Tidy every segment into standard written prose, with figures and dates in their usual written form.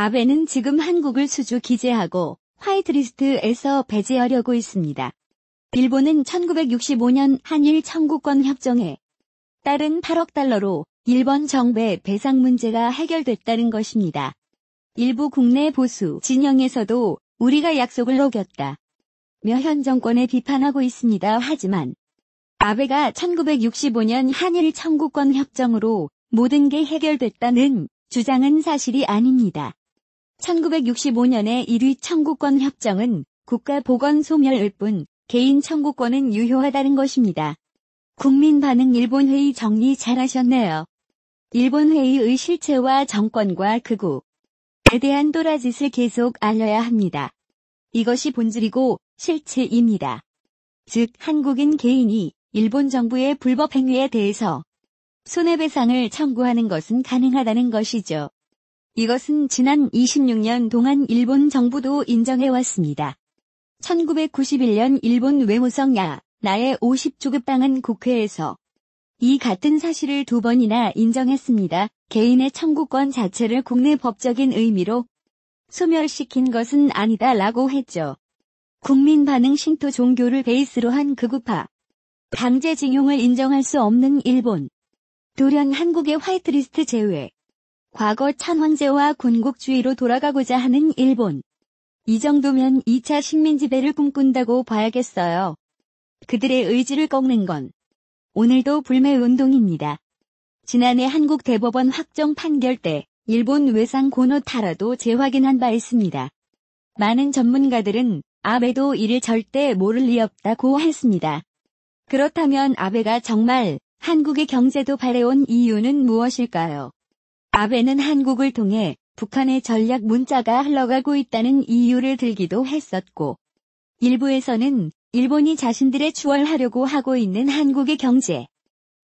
아베는 지금 한국을 수주 기재하고 화이트리스트에서 배제하려고 있습니다. 일본은 1965년 한일 청구권 협정에 따른 8억 달러로 일본 정부의 배상 문제가 해결됐다는 것입니다. 일부 국내 보수 진영에서도 우리가 약속을 어겼다 며 현 정권에 비판하고 있습니다. 하지만 아베가 1965년 한일 청구권 협정으로 모든 게 해결됐다는 주장은 사실이 아닙니다. 1965년의 1위 청구권 협정은 국가 보건 소멸일 뿐 개인 청구권은 유효하다는 것입니다. 국민 반응 일본 회의 정리 잘하셨네요. 일본 회의의 실체와 정권과 극우에 대한 또라짓을 계속 알려야 합니다. 이것이 본질이고 실체입니다. 즉 한국인 개인이 일본 정부의 불법 행위에 대해서 손해배상을 청구하는 것은 가능하다는 것이죠. 이것은 지난 26년 동안 일본 정부도 인정해왔습니다. 1991년 일본 외무성 나의 50조급당은 국회에서 이 같은 사실을 2번이나 인정했습니다. 개인의 청구권 자체를 국내 법적인 의미로 소멸시킨 것은 아니다 라고 했죠. 국민 반응 신토 종교를 베이스로 한 극우파 강제징용을 인정할 수 없는 일본. 돌연 한국의 화이트리스트 제외. 과거 천황제와 군국주의로 돌아가고자 하는 일본. 이 정도면 2차 식민지배를 꿈꾼다고 봐야겠어요. 그들의 의지를 꺾는 건 오늘도 불매운동입니다. 지난해 한국 대법원 확정 판결 때 일본 외상 고노타라도 재확인한 바 있습니다. 많은 전문가들은 아베도 이를 절대 모를 리 없다고 했습니다. 그렇다면 아베가 정말 한국의 경제도 발해온 이유는 무엇일까요? 아베는 한국을 통해 북한의 전략 문자가 흘러가고 있다는 이유를 들기도 했었고, 일부에서는 일본이 자신들의 추월하려고 하고 있는 한국의 경제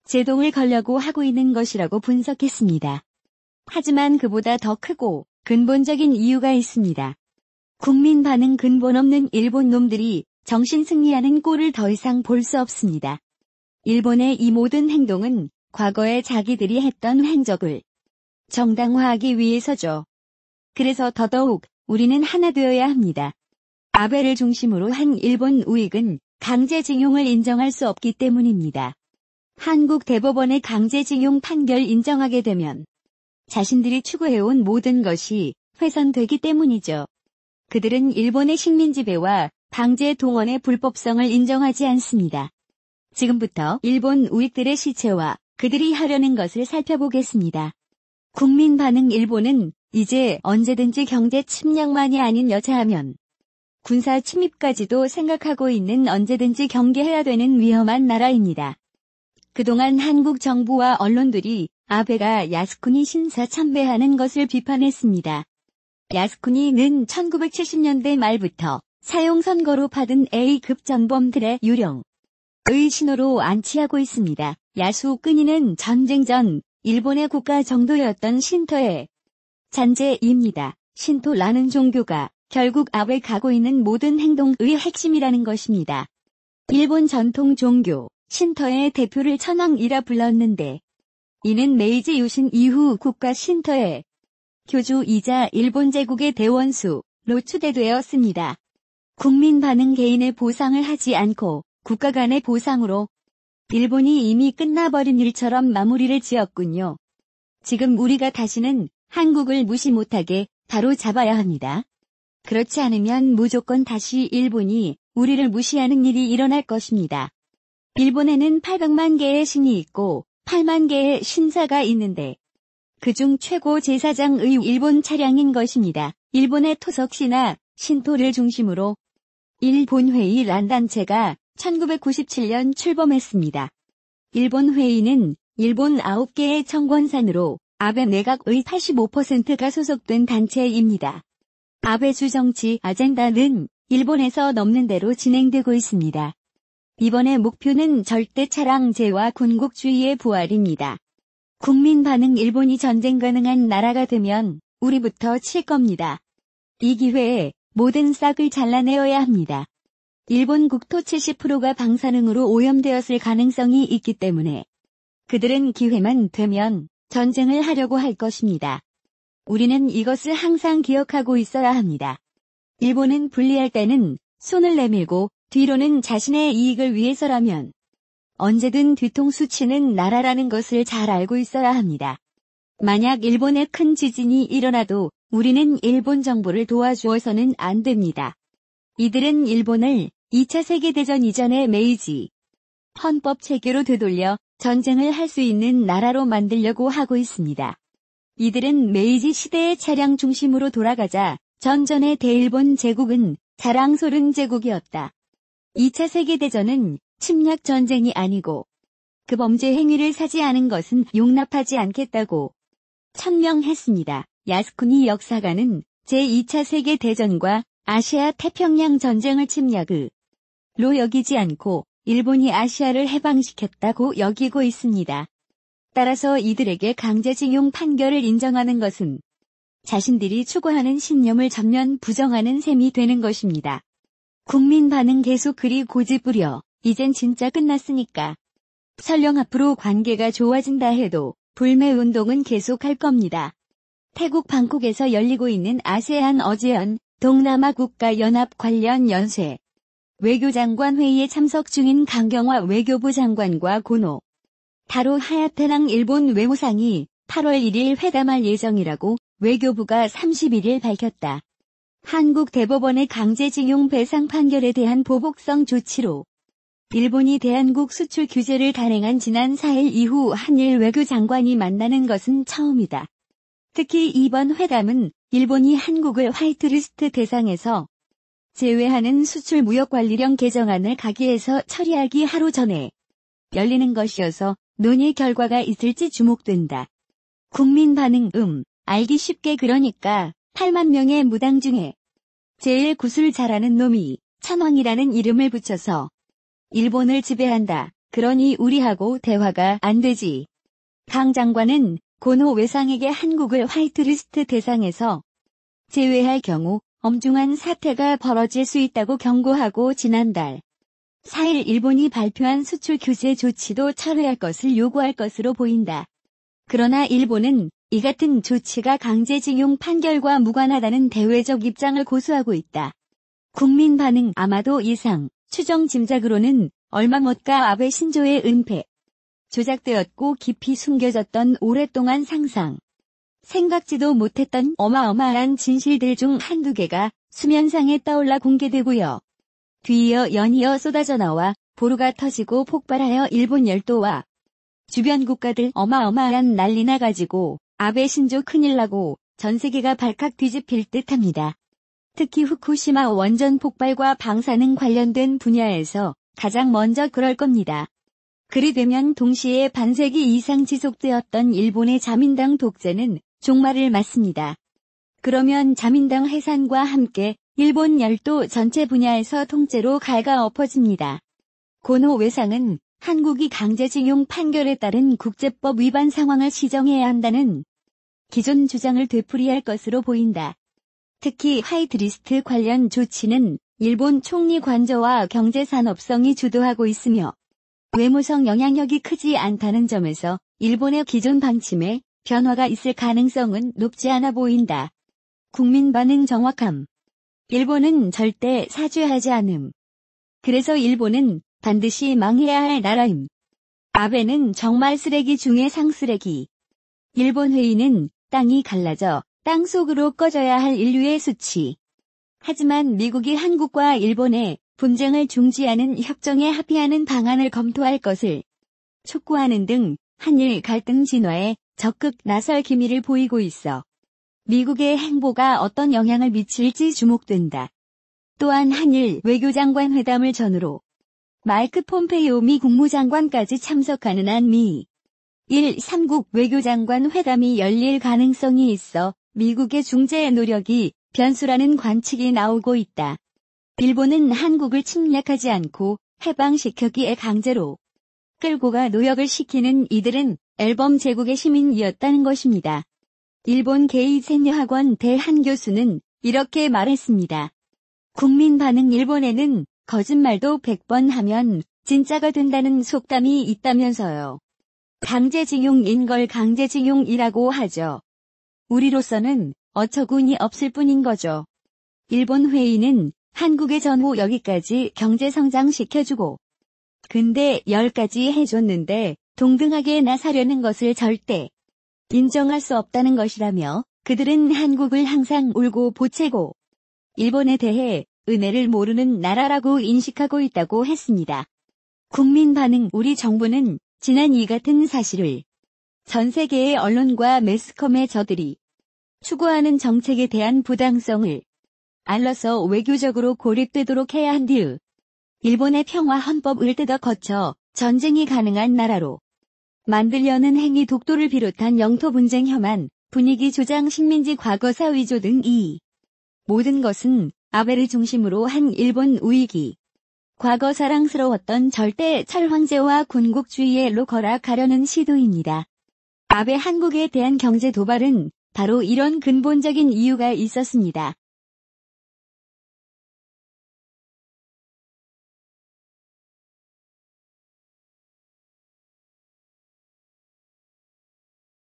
제동을 걸려고 하고 있는 것이라고 분석했습니다. 하지만 그보다 더 크고 근본적인 이유가 있습니다. 국민 반응 근본 없는 일본 놈들이 정신 승리하는 꼴을 더 이상 볼 수 없습니다. 일본의 이 모든 행동은 과거에 자기들이 했던 행적을 정당화하기 위해서죠. 그래서 더더욱 우리는 하나 되어야 합니다. 아베를 중심으로 한 일본 우익은 강제징용을 인정할 수 없기 때문입니다. 한국 대법원의 강제징용 판결 인정하게 되면 자신들이 추구해온 모든 것이 훼손되기 때문이죠. 그들은 일본의 식민지배와 강제 동원의 불법성을 인정하지 않습니다. 지금부터 일본 우익들의 시체와 그들이 하려는 것을 살펴보겠습니다. 국민 반응 일본은 이제 언제든지 경제 침략만이 아닌 여차하면 군사 침입까지도 생각하고 있는 언제든지 경계해야 되는 위험한 나라입니다. 그동안 한국 정부와 언론들이 아베가 야스쿠니 신사 참배하는 것을 비판했습니다. 야스쿠니는 1970년대 말부터 사형 선고로 받은 A급 전범들의 유령의 신호로 안치하고 있습니다. 야스쿠니는 전쟁 전 일본의 국가 정도였던 신토의 잔재입니다. 신토라는 종교가 결국 아베 가고 있는 모든 행동의 핵심이라는 것입니다. 일본 전통 종교 신토의 대표를 천황이라 불렀는데 이는 메이지 유신 이후 국가 신토의 교주이자 일본 제국의 대원수로 추대되었습니다. 국민 반응 개인의 보상을 하지 않고 국가 간의 보상으로 일본이 이미 끝나버린 일처럼 마무리를 지었군요. 지금 우리가 다시는 한국을 무시 못하게 바로 잡아야 합니다. 그렇지 않으면 무조건 다시 일본이 우리를 무시하는 일이 일어날 것입니다. 일본에는 800만 개의 신이 있고 8만 개의 신사가 있는데 그중 최고 제사장의 일본 차량인 것입니다. 일본의 토석시나 신토를 중심으로 일본회의 단체가 1997년 출범했습니다. 일본회의는 일본 9개의 청권산으로 아베 내각의 85%가 소속된 단체입니다. 아베 주정치 아젠다는 일본에서 넘는 대로 진행되고 있습니다. 이번의 목표는 절대 차량제와 군국주의의 부활입니다. 국민 반응 일본이 전쟁 가능한 나라가 되면 우리부터 칠 겁니다. 이 기회에 모든 싹을 잘라내어야 합니다. 일본 국토 70%가 방사능으로 오염되었을 가능성이 있기 때문에 그들은 기회만 되면 전쟁을 하려고 할 것입니다. 우리는 이것을 항상 기억하고 있어야 합니다. 일본은 불리할 때는 손을 내밀고 뒤로는 자신의 이익을 위해서라면 언제든 뒤통수 치는 나라라는 것을 잘 알고 있어야 합니다. 만약 일본에 큰 지진이 일어나도 우리는 일본 정부를 도와주어서는 안 됩니다. 이들은 일본을 2차 세계대전 이전의 메이지 헌법 체계로 되돌려 전쟁을 할 수 있는 나라로 만들려고 하고 있습니다. 이들은 메이지 시대의 차량 중심으로 돌아가자 전전의 대일본 제국은 자랑스러운 제국이었다. 2차 세계대전은 침략 전쟁이 아니고 그 범죄 행위를 사지 않은 것은 용납하지 않겠다고 천명했습니다. 야스쿠니 역사가는 제2차 세계대전과 아시아 태평양 전쟁을 침략으로 여기지 않고 일본이 아시아를 해방시켰다고 여기고 있습니다. 따라서 이들에게 강제징용 판결을 인정하는 것은 자신들이 추구하는 신념을 전면 부정하는 셈이 되는 것입니다. 국민 반응 계속 그리 고집부려 이젠 진짜 끝났으니까. 설령 앞으로 관계가 좋아진다 해도 불매운동은 계속할 겁니다. 태국 방콕에서 열리고 있는 아세안 어제안 동남아 국가연합 관련 연쇄 외교장관 회의에 참석 중인 강경화 외교부 장관과 고노 타로 하야테랑 일본 외무상이 8월 1일 회담할 예정이라고 외교부가 31일 밝혔다. 한국 대법원의 강제징용 배상 판결에 대한 보복성 조치로 일본이 대한국 수출 규제를 단행한 지난 4일 이후 한일 외교장관이 만나는 것은 처음이다. 특히 이번 회담은 일본이 한국을 화이트리스트 대상에서 제외하는 수출 무역관리령 개정안을 가기에서 처리하기 하루 전에 열리는 것이어서 논의 결과가 있을지 주목된다. 국민 반응 알기 쉽게 그러니까 8만 명의 무당 중에 제일 구슬 잘하는 놈이 천황이라는 이름을 붙여서 일본을 지배한다. 그러니 우리하고 대화가 안 되지. 강 장관은 고노 외상에게 한국을 화이트리스트 대상에서 제외할 경우 엄중한 사태가 벌어질 수 있다고 경고하고 지난달 4일 일본이 발표한 수출 규제 조치도 철회할 것을 요구할 것으로 보인다. 그러나 일본은 이 같은 조치가 강제징용 판결과 무관하다는 대외적 입장을 고수하고 있다. 국민 반응 아마도 예상, 추정 짐작으로는 얼마 못 가 아베 신조의 은폐. 조작되었고 깊이 숨겨졌던 오랫동안 상상. 생각지도 못했던 어마어마한 진실들 중 한두 개가 수면상에 떠올라 공개되고요. 뒤이어 연이어 쏟아져 나와 보루가 터지고 폭발하여 일본 열도와 주변 국가들 어마어마한 난리나 가지고 아베 신조 큰일 나고 전 세계가 발칵 뒤집힐 듯합니다. 특히 후쿠시마 원전 폭발과 방사능 관련된 분야에서 가장 먼저 그럴 겁니다. 그리 되면 동시에 반세기 이상 지속되었던 일본의 자민당 독재는 종말을 맞습니다. 그러면 자민당 해산과 함께 일본 열도 전체 분야에서 통째로 갈가엎어집니다. 고노 외상은 한국이 강제징용 판결에 따른 국제법 위반 상황을 시정해야 한다는 기존 주장을 되풀이할 것으로 보인다. 특히 화이트리스트 관련 조치는 일본 총리 관저와 경제산업성이 주도하고 있으며 외무성 영향력이 크지 않다는 점에서 일본의 기존 방침에 변화가 있을 가능성은 높지 않아 보인다. 국민 반응 정확함. 일본은 절대 사죄하지 않음. 그래서 일본은 반드시 망해야 할 나라임. 아베는 정말 쓰레기 중에 상쓰레기. 일본 회의는 땅이 갈라져 땅 속으로 꺼져야 할 인류의 수치. 하지만 미국이 한국과 일본의 분쟁을 중지하는 협정에 합의하는 방안을 검토할 것을 촉구하는 등 한일 갈등 진화에 적극 나설 기미를 보이고 있어 미국의 행보가 어떤 영향을 미칠지 주목된다. 또한 한일 외교장관 회담을 전후로 마이크 폼페이오 미 국무장관까지 참석하는 한미 3국 외교장관 회담이 열릴 가능성이 있어 미국의 중재 노력이 변수라는 관측이 나오고 있다. 일본은 한국을 침략하지 않고 해방시켰기에 강제로 끌고 가 노역을 시키는 이들은 앨범 제국의 시민이었다는 것입니다. 일본 게이센여학원 대한 교수는 이렇게 말했습니다. 국민 반응 일본에는 거짓말도 100번 하면 진짜가 된다는 속담이 있다면서요. 강제징용인 걸 강제징용이라고 하죠. 우리로서는 어처구니 없을 뿐인 거죠. 일본 회의는 한국의 전후 여기까지 경제성장 시켜주고 근대 10까지 해줬는데 동등하게 나서려는 것을 절대 인정할 수 없다는 것이라며 그들은 한국을 항상 울고 보채고 일본에 대해 은혜를 모르는 나라라고 인식하고 있다고 했습니다. 국민 반응 우리 정부는 지난 이 같은 사실을 전 세계의 언론과 매스컴의 저들이 추구하는 정책에 대한 부당성을 알러서 외교적으로 고립되도록 해야 한 뒤 일본의 평화 헌법을 뜯어 거쳐 전쟁이 가능한 나라로 만들려는 행위 독도를 비롯한 영토 분쟁 혐한 분위기 조장 식민지 과거사 위조 등 이 모든 것은 아베를 중심으로 한 일본 우익이 과거 사랑스러웠던 절대 철황제와 군국주의에 로커라 가려는 시도입니다. 아베 한국에 대한 경제 도발은 바로 이런 근본적인 이유가 있었습니다.